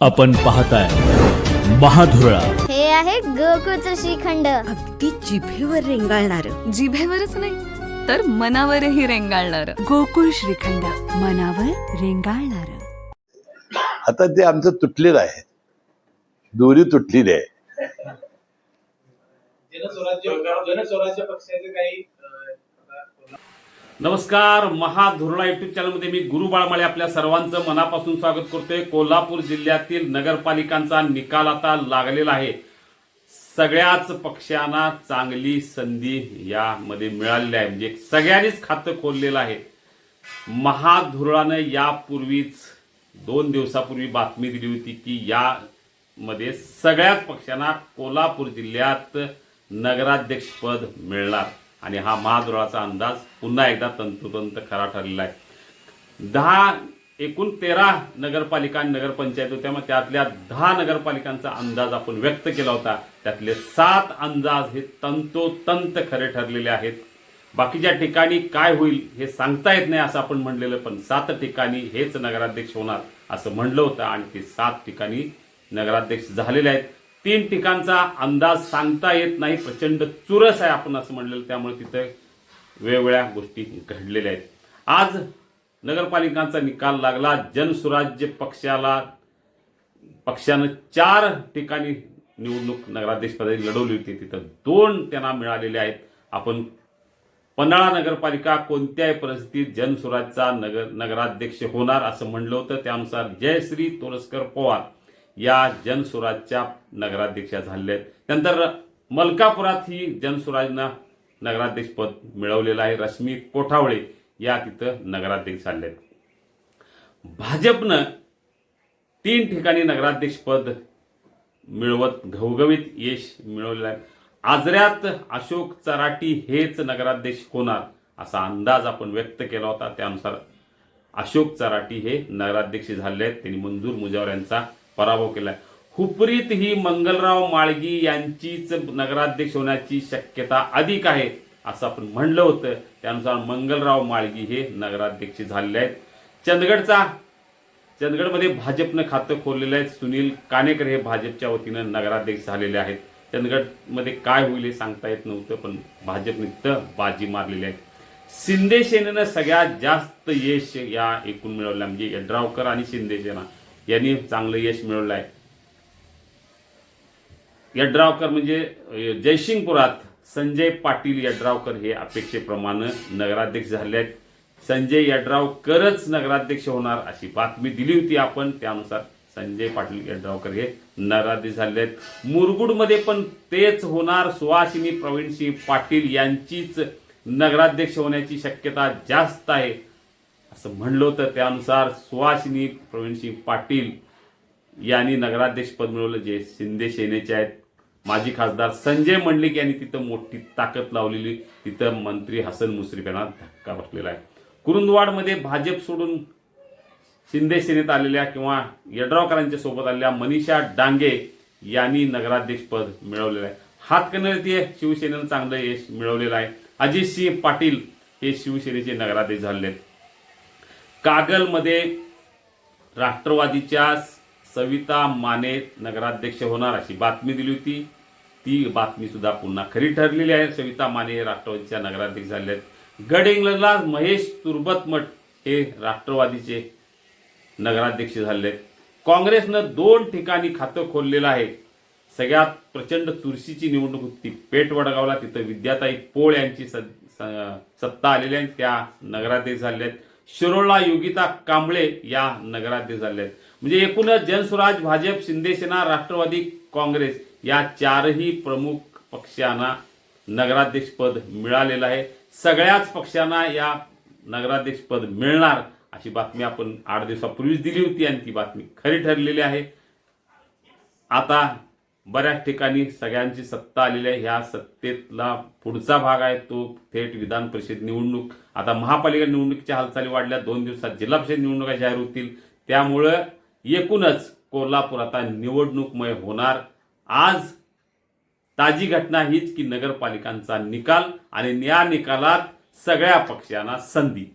आपण पाहताय महाधुरळा. हे आहे गोकुळचं श्रीखंड. अगदी जिभेवर रेंगाळणार. जिभेवरच नाही तर मनावरही रेंगाळणार. गोकुळ श्रीखंड, मनावर रेंगाळणार. आता ते आमचं तुटलेलं आहे, दोरी तुटलेली आहे. जनस्वराज्य पक्षाचे काही नमस्कार. महाधुरळा युट्यूब चॅनलमध्ये मी गुरु बाळमाळे आपल्या सर्वांचं मनापासून स्वागत करतोय. कोल्हापूर जिल्ह्यातील नगरपालिकांचा निकाल आता लागलेला आहे. सगळ्याच पक्षांना चांगली संधी यामध्ये मिळालेली आहे, म्हणजे सगळ्यांनीच खातं खोललेलं आहे. महाधुरळानं यापूर्वीच 2 दिवसापूर्वी बातमी दिली होती की यामध्ये सगळ्याच पक्षांना कोल्हापूर जिल्ह्यात नगराध्यक्षपद मिळणार आणि हा महाधुरळाचा अंदाज पुन्हा एकदा तंतोतंत खरा ठरलेला आहे. एकूण 13 नगरपालिका आणि नगरपंचायत होत्या, मग त्यातल्या 10 नगरपालिकांचा अंदाज आपण व्यक्त केला होता. त्यातले 7 अंदाज हे तंतोतंत खरे ठरलेले आहेत. बाकीच्या ठिकाणी काय होईल हे सांगता येत नाही असं आपण म्हणलेलं, पण 7 ठिकाणी हेच नगराध्यक्ष होणार असं म्हणलं होतं आणि ते 7 ठिकाणी नगराध्यक्ष झालेले आहेत. 3 ठिकाणचा अंदाज सांगता येत नाही, प्रचंड चुरस आहे आपण असं म्हणलेलं, त्यामुळे तिथं वेगवेगळ्या गोष्टी घडलेल्या आहेत. आज नगरपालिकांचा निकाल लागला. जनसुराज्य पक्षानं 4 ठिकाणी निवडणूक नगराध्यक्षपदी लढवली होती, तिथं 2 त्यांना मिळालेले आहेत. आपण पन्हाळा नगरपालिका कोणत्याही परिस्थितीत जनसुराजचा नगराध्यक्ष होणार असं म्हणलं होतं. त्यानुसार जयश्री तोरसकर पवार या जनसुराजच्या नगराध्यक्षा झालेल्या आहेत. त्यानंतर मलकापुरात ही जनसुराजना नगराध्यक्षपद मिळवलेलं आहे. रश्मी कोठावळे या तिथं नगराध्यक्ष झाले आहेत. भाजपनं 3 ठिकाणी नगराध्यक्षपद मिळवत घवघवीत यश मिळवलेलं आहे. आजऱ्यात अशोक चराटी हेच नगराध्यक्ष होणार असा अंदाज आपण व्यक्त केला होता. त्यानुसार अशोक चराटी हे नगराध्यक्ष झाले आहेत. त्यांनी मंजूर मुजावर यांचा पराभव केलाय. हुपरीत ही मंगलराव माळगी यांचीच नगराध्यक्ष होण्याची शक्यता अधिक आहे असं आपण म्हणलं होतं. त्यानुसार मंगलराव माळगी हे नगराध्यक्ष झालेले आहेत. चंदगडमध्ये भाजपनं खातं खोललेलं आहे. सुनील कानेकर हे भाजपच्या वतीनं नगराध्यक्ष झालेले आहेत. चंदगडमध्ये काय होईल हे सांगता येत नव्हतं, पण भाजपने तिथं बाजी मारलेली आहे. शिंदे सेनेनं सगळ्यात जास्त यश या एकूण मिळवलं, म्हणजे यड्रावकर आणि शिंदे सेना यांनी चांगलं यश मिळवलं आहे. यड्रावकर म्हणजे जयसिंगपुरात संजय पाटील यड्रावकर हे अपेक्षेप्रमाणे नगराध्यक्ष झाले आहेत. संजय यड्रावकरच नगराध्यक्ष होणार अशी बातमी दिली होती आपण, त्यानुसार संजय पाटील यड्रावकर हे नगराध्यक्ष झाले आहेत. मुरगुडमध्ये पण तेच होणार. सुहासिनी प्रवीणसिंह पाटील यांचीच नगराध्यक्ष होण्याची शक्यता जास्त आहे असं म्हणलं होतं. त्यानुसार सुहासिनी प्रवीणसिंह पाटील यांनी नगराध्यक्षपद मिळवलं, जे शिंदे सेनेचे आहेत. माजी खासदार संजय मंडलिक यांनी तिथं मोठी ताकद लावलेली, तिथं मंत्री हसन मुश्रीफ यांना धक्का बसलेला आहे. कुरुंदवाडमध्ये भाजप सोडून शिंदे सेनेत आलेल्या किंवा यड्रावकरांच्या सोबत आलेल्या मनीषा डांगे यांनी नगराध्यक्षपद मिळवलेलं आहे. हातकणंगले शिवसेनेनं चांगलं यश मिळवलेलं आहे. अजितसिंह पाटील हे शिवसेनेचे नगराध्यक्ष झाले आहेत. कागलमध्ये राष्ट्रवादीच्या सविता माने नगराध्यक्ष होणार अशी बातमी दिली होती. ती बातमी सुद्धा पुन्हा खरी ठरलेली आहे. सविता माने राष्ट्रवादीच्या नगराध्यक्ष झाले आहेत. गडहिंग्लजला महेश तुर्बतमठ हे राष्ट्रवादीचे नगराध्यक्ष झाले आहेत. काँग्रेसनं 2 ठिकाणी खातं खोललेलं आहे. सगळ्यात प्रचंड चुरशीची निवडणूक होती पेठ वडगावला, तिथं विद्याताई पोळ यांची सत्ता आलेली आहे, त्या नगराध्यक्ष झाले आहेत. शिरोळला योगिता कांबळे या नगराध्यक्ष झाले आहेत. म्हणजे एकूणच जनसुराज, भाजप, शिंदेसेना, राष्ट्रवादी, काँग्रेस या 4ही प्रमुख पक्षांना नगराध्यक्षपद मिळालेलं आहे. सगळ्याच पक्षांना या नगराध्यक्षपद मिळणार अशी बातमी आपण 8 दिवसापूर्वीच दिली होती आणि ती बातमी खरी ठरलेली आहे. आता बऱ्याच ठिकाणी सगळ्यांची सत्ता आलेली आहे. ह्या सत्तेतला पुढचा भाग आहे तो थेट विधान परिषद निवडणूक. आता महापालिका निवडणुकीच्या हालचाली वाढल्या. 2 दिवसात जिल्हा परिषद निवडणुका जाहीर होतील. त्यामुळं एकूणच कोल्हापूर आता निवडणूकमय होणार. आज ताजी घटना हीच की नगरपालिकांचा निकाल आणि या निकालात सगळ्या पक्षांना संधी.